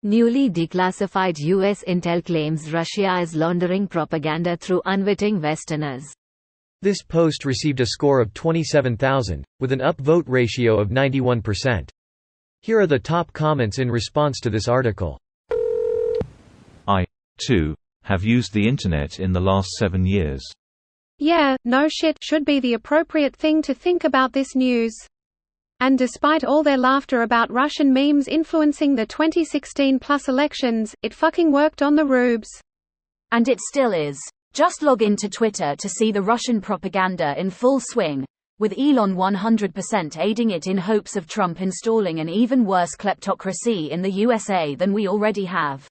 Newly declassified U.S. intel claims Russia is laundering propaganda through unwitting Westerners. This post received a score of 27,000, with an upvote ratio of 91%. Here are the top comments in response to this article. I, too, have used the internet in the last 7 years. Yeah, no shit, should be the appropriate thing to think about this news. And despite all their laughter about Russian memes influencing the 2016 plus elections, it fucking worked on the rubes. And it still is. Just log into Twitter to see the Russian propaganda in full swing, with Elon 100% aiding it in hopes of Trump installing an even worse kleptocracy in the USA than we already have.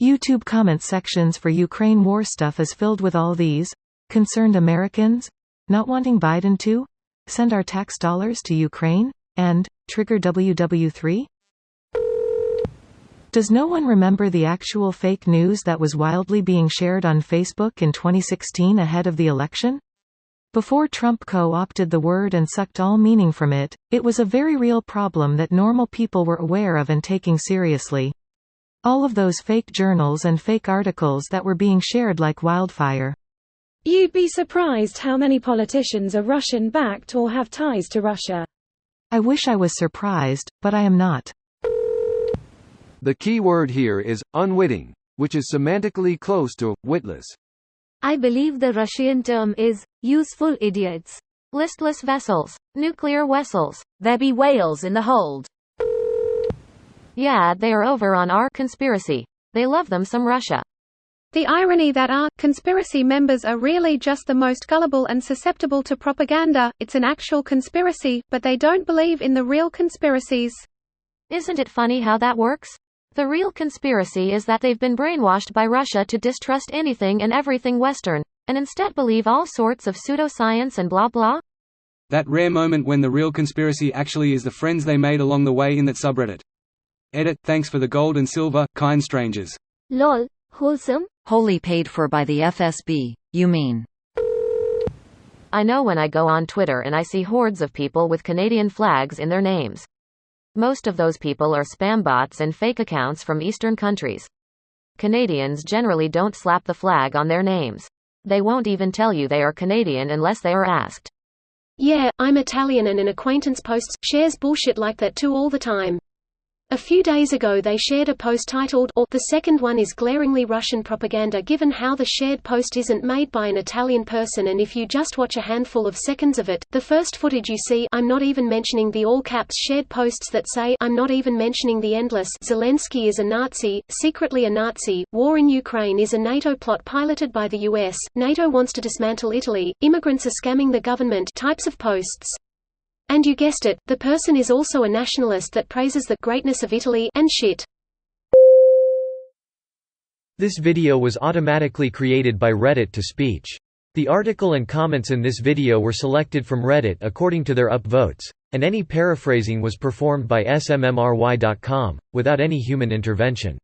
YouTube comment sections for Ukraine war stuff is filled with all these. Concerned Americans? Not wanting Biden to? Send our tax dollars to Ukraine? And, trigger WW3? Does no one remember the actual fake news that was wildly being shared on Facebook in 2016 ahead of the election? Before Trump co-opted the word and sucked all meaning from it, it was a very real problem that normal people were aware of and taking seriously. All of those fake journals and fake articles that were being shared like wildfire. You'd be surprised how many politicians are Russian-backed or have ties to Russia. I wish I was surprised, but I am not. The key word here is unwitting, which is semantically close to witless. I believe the Russian term is useful idiots. Listless vessels, nuclear vessels, there be whales in the hold. Yeah, they are over on our conspiracy. They love them some Russia. The irony that our conspiracy members are really just the most gullible and susceptible to propaganda. It's an actual conspiracy, but they don't believe in the real conspiracies. Isn't it funny how that works? The real conspiracy is that they've been brainwashed by Russia to distrust anything and everything Western, and instead believe all sorts of pseudoscience and blah blah. That rare moment when the real conspiracy actually is the friends they made along the way in that subreddit. Edit, thanks for the gold and silver, kind strangers. Lol, wholesome? Wholly paid for by the FSB, you mean? I know when I go on Twitter and I see hordes of people with Canadian flags in their names. Most of those people are spam bots and fake accounts from Eastern countries. Canadians generally don't slap the flag on their names. They won't even tell you they are Canadian unless they are asked. Yeah, I'm Italian and an acquaintance posts, shares bullshit like that too all the time. A few days ago they shared a post titled, or the second one is glaringly Russian propaganda given how the shared post isn't made by an Italian person, and if you just watch a handful of seconds of it, the first footage you see, I'm not even mentioning the all-caps shared posts that say, I'm not even mentioning the endless, Zelensky is a Nazi, secretly a Nazi, war in Ukraine is a NATO plot piloted by the US, NATO wants to dismantle Italy, immigrants are scamming the government types of posts. And you guessed it, the person is also a nationalist that praises the greatness of Italy, and shit. This video was automatically created by Reddit to speech. The article and comments in this video were selected from Reddit according to their upvotes, and any paraphrasing was performed by smmry.com, without any human intervention.